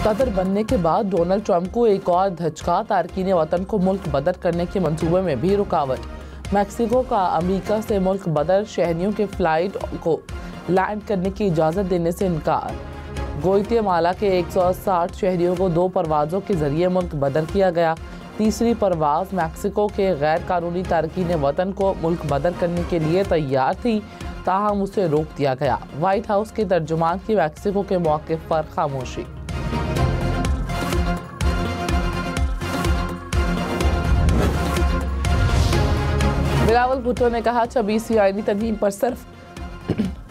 सदर बनने के बाद डोनाल्ड ट्रंप को एक और धचका, तारकीन वतन को मुल्क बदर करने के मंसूबे में भी रुकावट। मैक्सिको का अमेरिका से मुल्क बदर शहरियों के फ्लाइट को लैंड करने की इजाज़त देने से इनकार। ग्वाटेमाला के 160 शहरियों को 2 परवाज़ों के जरिए मुल्क बदर किया गया। तीसरी परवाज़ मैक्सिको के गैर कानूनी तारकीन वतन को मुल्क बदर करने के लिए तैयार थी, ताहम उसे रोक दिया गया। व्हाइट हाउस के तर्जुमान की मैक्सिको के मौक़िफ़ पर खामोशी। बिलावल भुट्टो ने कहा 26वीं आईनी तरमीम पर सिर्फ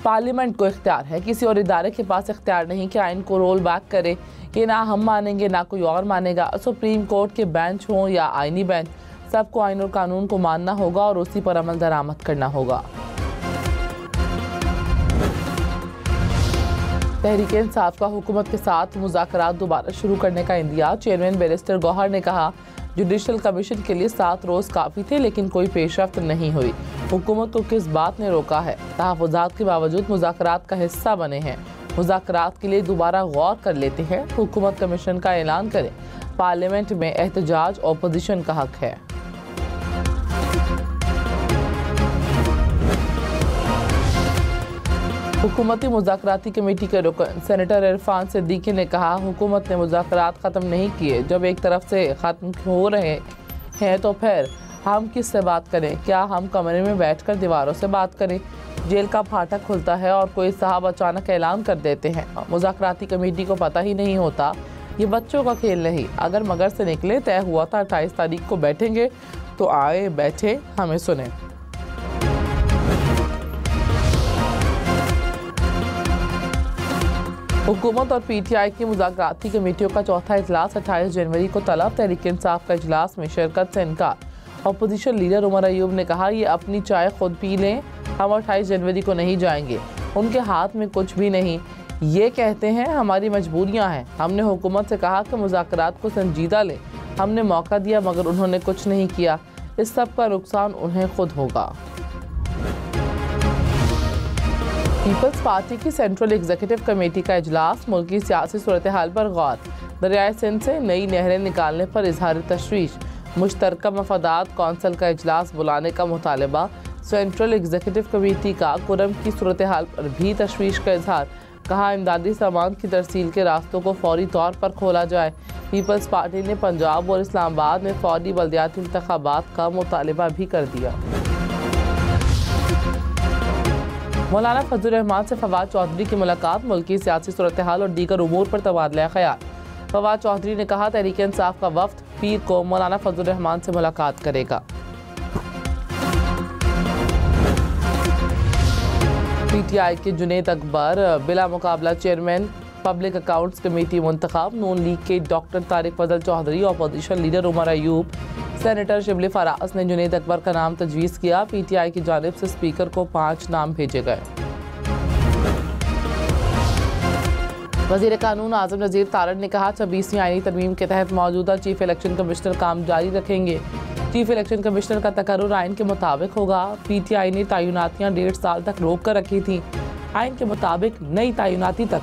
पार्लियामेंट को इख्तियार है, किसी और इदारे के पास इख्तियार नहीं कि आइन को रोल बैक करे। ये ना हम मानेंगे ना कोई और मानेगा। सुप्रीम कोर्ट के बेंच हों या आइनी बेंच, सबको आइन और कानून को मानना होगा और उसी पर अमल दरामद करना होगा। तहरीक इंसाफ का हुकूमत के साथ मुज़ाकरात दोबारा शुरू करने का इंदिया। चेयरमैन बैरिस्टर गौहर ने कहा जुडिशल कमीशन के लिए 7 रोज़ काफ़ी थे, लेकिन कोई पेशरफ्त नहीं हुई। हुकूमत को किस बात ने रोका है? तहफ़्फ़ुज़ात के बावजूद मुज़ाकरात का हिस्सा बने हैं। मुज़ाकरात के लिए दोबारा गौर कर लेते हैं। हुकूमत कमीशन का ऐलान करे। पार्लियामेंट में एहतजाज अपोजिशन का हक है। हुकूमती मुज़ाकराती कमेटी के रुकन सेनेटर इरफान सिद्दीकी ने कहा हुकूमत ने मुज़ाकरात ख़त्म नहीं किए। जब एक तरफ से ख़त्म हो रहे हैं तो फिर हम किस से बात करें? क्या हम कमरे में बैठकर दीवारों से बात करें? जेल का फाटक खुलता है और कोई साहब अचानक ऐलान कर देते हैं। मुज़ाकराती कमेटी को पता ही नहीं होता। ये बच्चों का खेल नहीं। अगर मगर से निकले, तय हुआ था 28 तारीख को बैठेंगे, तो आए, बैठे, हमें सुने। हुकूमत और PTI की मुज़ाकराती कमेटियों का चौथा इजलास 28 जनवरी को तलब। तहरीक इंसाफ का इजलास में शिरकत से इनकार। अपोजिशन लीडर उमर अयूब ने कहा ये अपनी चाय खुद पी लें, हम 28 जनवरी को नहीं जाएंगे। उनके हाथ में कुछ भी नहीं। ये कहते हैं हमारी मजबूरियां हैं। हमने हुकूमत से कहा कि मुज़ाकरात को संजीदा लें। हमने मौका दिया मगर उन्होंने कुछ नहीं किया। इस सब का नुकसान उन्हें खुद होगा। पीपल्स पार्टी की सेंट्रल एग्जीक्यूटिव कमेटी का इजलास। मुल्क की सियासी सूरत हाल पर गौर। दरियाए सिंध से नई नहरें निकालने पर इजहार तशवीश। मुश्तरका मफादात कौंसिल का इजलास बुलाने का मुतालबा। सेंट्रल एग्जीक्यूटिव कमेटी का कुरम की सूरत हाल पर भी तशवीश का इजहार। कहा इमदादी सामान की तरसील के रास्तों को फौरी तौर पर खोला जाए। पीपल्स पार्टी ने पंजाब और इस्लामाबाद में फौरी बल्दियाती इंतखाबात का मुतालबा भी कर दिया। मौलाना फजल रहमान से फवाद चौधरी की मुलाकात। मुल्क की सियासी सूरत हाल और दीगर उमूर पर तबादला ख्याल। फवाद चौधरी ने कहा तहरीक इंसाफ का वफ्द पीर को मौलाना फजल रहमान से मुलाकात करेगा। PTI के जुनेद अकबर बिला मुकाबला चेयरमैन पब्लिक अकाउंट्स कमेटी मुंतखब। नून लीग के doctor Tariq Fazal Chaudhry, opposition leader Umar Ayub, senator Shibli Faraz ने जुनेद अकबर का नाम तजवीज़ किया। PTI की जानिब से स्पीकर को 5 नाम भेजे गए। वज़ीर कानून आज़म नज़ीर तारड़ ने कहा 26वीं आईनी तरमीम के तहत मौजूदा चीफ इलेक्शन कमिश्नर काम जारी रखेंगे। चीफ इलेक्शन कमिश्नर का तकर्रुर आइन के मुताबिक होगा। PTI ने तैनातियाँ 1.5 साल तक रोक कर रखी थी। आइन के मुताबिक नई तैनाती तक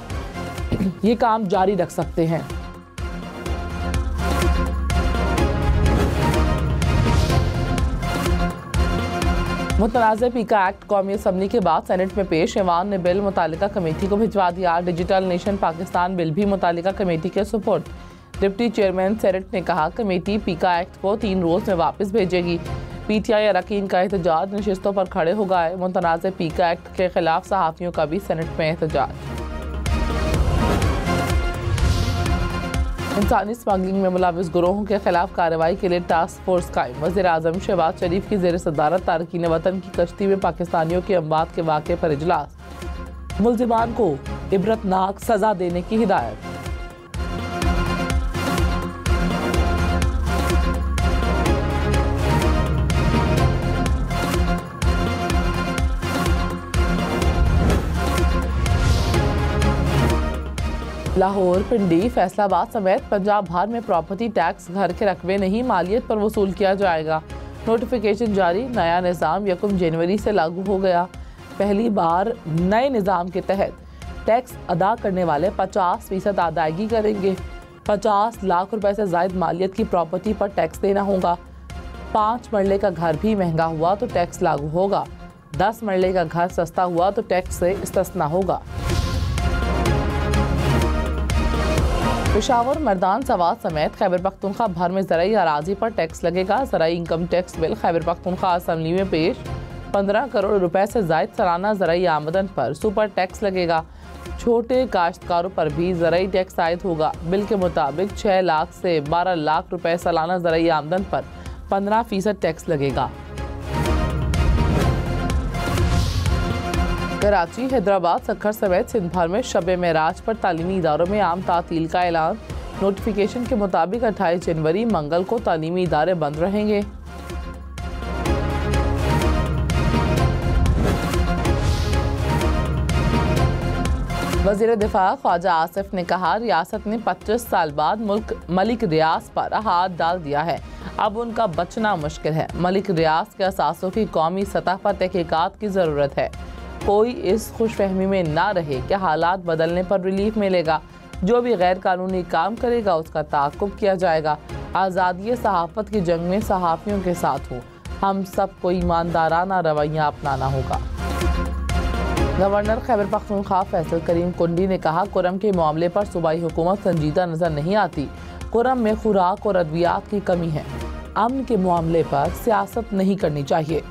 ये काम जारी रख सकते हैं। मुतनाज़ पीका एक्ट कौमी असम्बली के बाद सेनेट में पेश। ऐवान ने बिल मुतालिका कमेटी को भिजवा दिया। डिजिटल नेशन पाकिस्तान बिल भी मुतालिका कमेटी के सुपुर्द। डिप्टी चेयरमैन सेनेट ने कहा कमेटी पीका एक्ट को 3 रोज़ में वापस भेजेगी। PTI अरकान का एहतजाज नशिस्तों पर खड़े हो गए। मुतनाज़ पीका एक्ट के खिलाफ सहाफ़ियों का भी सेनेट में एहतजाज। इंसानी स्मगलिंग में मुलविस गुरोहों के खिलाफ कार्रवाई के लिए टास्क फोर्स कायम। वज़ीर आज़म शहबाज शरीफ की ज़ेर सदारत तारकीन वतन की कश्ती में पाकिस्तानियों की अमवात के वाक़े पर इजलास। मुल्ज़िमान को इबरतनाक सज़ा देने की हिदायत। लाहौर, पिंडी, फैसलाबाद समेत पंजाब भर में प्रॉपर्टी टैक्स घर के रकबे नहीं मालियत पर वसूल किया जाएगा। नोटिफिकेशन जारी। नया निज़ाम 1 जनवरी से लागू हो गया। पहली बार नए निज़ाम के तहत टैक्स अदा करने वाले 50% अदायगी करेंगे। 50 लाख रुपए से जायद मालियत की प्रॉपर्टी पर टैक्स देना होगा। 5 मरले का घर भी महंगा हुआ तो टैक्स लागू होगा। 10 मरले का घर सस्ता हुआ तो टैक्स से इस्तिस्ना होगा। पेशावर, मर्दान, सवात समेत खैबर पख्तूनख्वा भर में ज़राई अराजी पर टैक्स लगेगा। ज़राई income tax bill Khyber Pakhtunkhwa assembly में पेश। 15 करोड़ रुपए से जायद सालाना ज़राई आमदन पर सुपर टैक्स लगेगा। छोटे काश्तकारों पर भी ज़राई टैक्स आयद होगा। बिल के मुताबिक 6 लाख से 12 लाख रुपए सालाना ज़राई आमदन पर 15% टैक्स लगेगा। कराची, हैदराबाद, सक्खर समेत सिंध भर में शब मेराज पर तालीमी इदारों में आम तातील का ऐलान। नोटिफिकेशन के मुताबिक 28 जनवरी मंगल को तालीमी इदारे बंद रहेंगे। वज़ीर दिफा ख्वाजा आसिफ ने कहा, रियासत ने 25 साल बाद मलिक रियाज पर हाथ डाल दिया है, अब उनका बचना मुश्किल है। मलिक रियाज के असासों की कौमी सतह पर तहकीकात की ज़रूरत है। कोई इस खुशफहमी में ना रहे कि हालात बदलने पर रिलीफ मिलेगा। जो भी गैर कानूनी काम करेगा उसका ताक़ुब किया जाएगा। आज़ादी सहाफ़त की जंग में सहाफ़ियों के साथ हूँ। हम सबको ईमानदाराना रवैया अपनाना होगा। गवर्नर खैबर पख्तूनख्वा फैसल करीम कुंडी ने कहा, कुरम के मामले पर सूबाई हुकूमत संजीदा नज़र नहीं आती। कुरम में खुराक और अद्वियात की कमी है। अमन के मामले पर सियासत नहीं करनी चाहिए।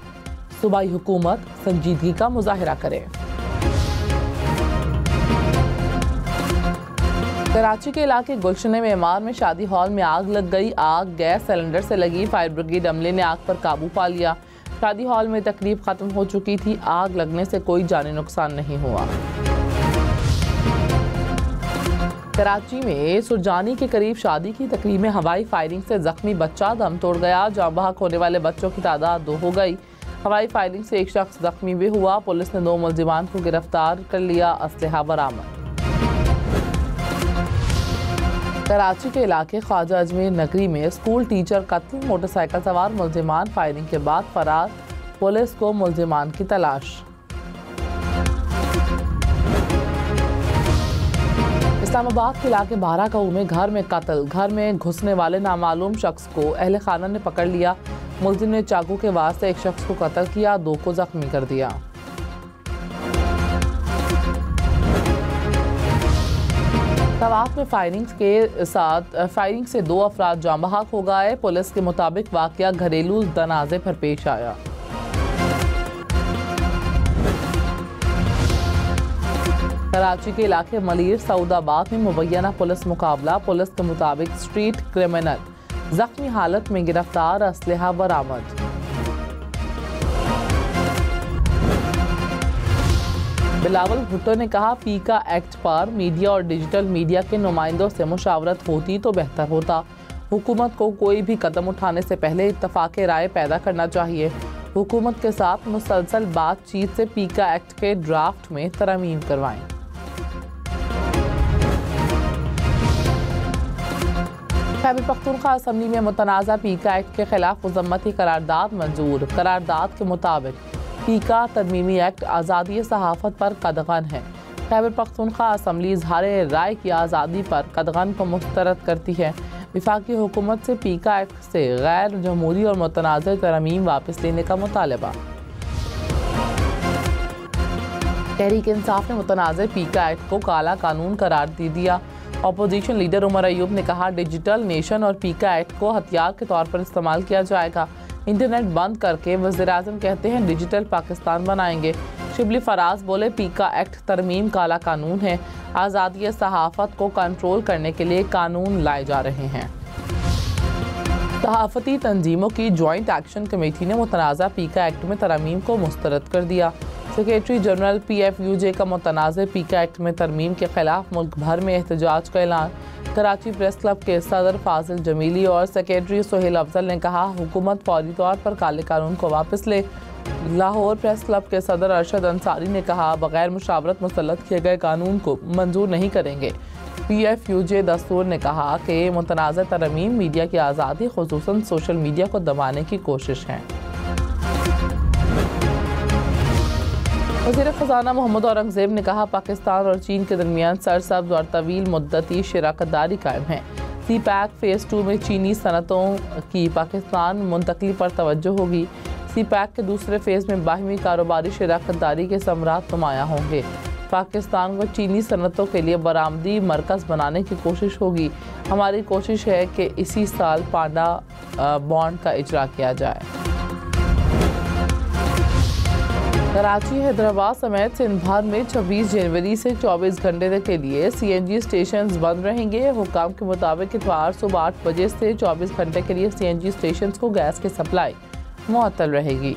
सूबाई हुकूमत संजीदगी का मुजाहिरा करे। कराची के इलाके गुलशन मेमार में शादी हॉल में आग लग गई। आग गैस सिलेंडर से लगी। फायर ब्रिगेड अमले ने आग पर काबू पा लिया। शादी हॉल में तकरीब खत्म हो चुकी थी। आग लगने से कोई जानी नुकसान नहीं हुआ। कराची में सुरजानी के करीब शादी की तकरीब में हवाई फायरिंग से जख्मी बच्चा दम तोड़ गया। जान बहक होने वाले बच्चों की तादाद 2 हो गई। हवाई फायरिंग से एक शख्स जख्मी भी हुआ। पुलिस ने 2 मुल्जिमान को गिरफ्तार कर लिया। असलहा बरामद। कराची के इलाके ख्वाजा अजमेर नगरी में स्कूल टीचर कत्ल। मोटरसाइकिल सवार मुल्जिमान फायरिंग के बाद फरार। पुलिस को मुल्जिमान की तलाश। इस्लामाबाद के इलाके बाराकाऊ में घर में कत्ल। घर में घुसने वाले नामालूम शख्स को अहले खाना ने पकड़ लिया। मुल्जिम ने चाकू के वार से एक शख्स को कत्ल किया, 2 को जख्मी कर दिया। तवाफ में फायरिंग से 2 अफराद जाँ बहक हो गए। पुलिस के मुताबिक वाकया घरेलू तनाज़े पर पेश आया। कराची के इलाके मलीर सऊदाबाद में मुबैना पुलिस मुकाबला। पुलिस के मुताबिक स्ट्रीट क्रिमिनल जख्मी हालत में गिरफ्तार। असलहा बरामद। बिलावल भुट्टो ने कहा, पीका एक्ट पर मीडिया और डिजिटल मीडिया के नुमाइंदों से मुशावरत होती तो बेहतर होता। हुकूमत को कोई भी कदम उठाने से पहले इत्तफाक राय पैदा करना चाहिए। हुकूमत के साथ मुसलसल बातचीत से पीका एक्ट के ड्राफ्ट में तरमीम करवाएं। खैबर पख्तूनख्वा असम्बली में मुतनाज़ा पीका एक्ट के खिलाफ मज़म्मती करारदाद मंजूर। करारदाद के मुताबिक पीका तरमीमी एक्ट आज़ादी सहाफ़त पर कदगन है। खैबर पख्तूनख्वा असम्बली इज़हार राय की आज़ादी पर कदगन को मुस्तरद करती है। वफाकी हुकूमत से पीका एक्ट से गैर जमहूरी और मुतनाज़ तरमीम वापस लेने का मुतालबा। तहरीक इंसाफ ने मुतनाज़ पीका एक्ट को काला कानून करार दे दिया। अपोजिशन लीडर उमर अयूब ने कहा, डिजिटल नेशन और पीका एक्ट को हथियार के तौर पर इस्तेमाल किया जाएगा। इंटरनेट बंद करके वज़ीर-ए-आज़म कहते हैं डिजिटल पाकिस्तान बनाएंगे। शिबली फराज बोले, पीका एक्ट तरमीम काला कानून है। आज़ादी सहाफ़त को कंट्रोल करने के लिए कानून लाए जा रहे हैं। सहाफ़ती तंजीमों की जॉइंट एक्शन कमेटी ने मुतनाज़ा पीका एक्ट में तरमीम को मुस्तरद कर दिया। सेक्रेटरी जनरल PFUJ का मुतनाज़ पीका एक्ट में तरमीम के खिलाफ मुल्क भर में एहतजाज का ऐलान। कराची प्रेस क्लब के सदर फाजिल जमीली और सेक्रेटरी सोहेल अफजल ने कहा, हुकूमत फौरी तौर पर काले कानून को वापस ले। लाहौर प्रेस क्लब के सदर अरशद अंसारी ने कहा, बगैर मुशावरत मुसल्लत किए गए कानून को मंजूर नहीं करेंगे। PFUJ दस्तूर ने कहा कि मुतनाज़ तरमीम मीडिया की आज़ादी खुसूसन सोशल मीडिया को दबाने की कोशिश है। वज़ीर ख़ज़ाना मोहम्मद औरंगज़ेब ने कहा, पाकिस्तान और चीन के दरमियान सरसब्ज़ और तवील मुद्दती शराकतदारी कायम है। सी पैक फ़ेज़ 2 में चीनी सनतों की पाकिस्तान मुंतकली पर तवज्जो होगी। सी पैक के दूसरे फ़ेज़ में बाहमी कारोबारी शराकतदारी के समरात नुमायां होंगे। पाकिस्तान को चीनी सनतों के लिए बरामदी मरकज़ बनाने की कोशिश होगी। हमारी कोशिश है कि इसी साल पांडा बॉन्ड का इजरा किया जाए। कराची, हैदराबाद समेत सिंध भर में 26 जनवरी से 24 घंटे के लिए CNG स्टेशन बंद रहेंगे। हुकाम के मुताबिक इतवार सुबह 8 बजे से 24 घंटे के लिए CNG स्टेशन को गैस की सप्लाई मुअत्तल रहेगी।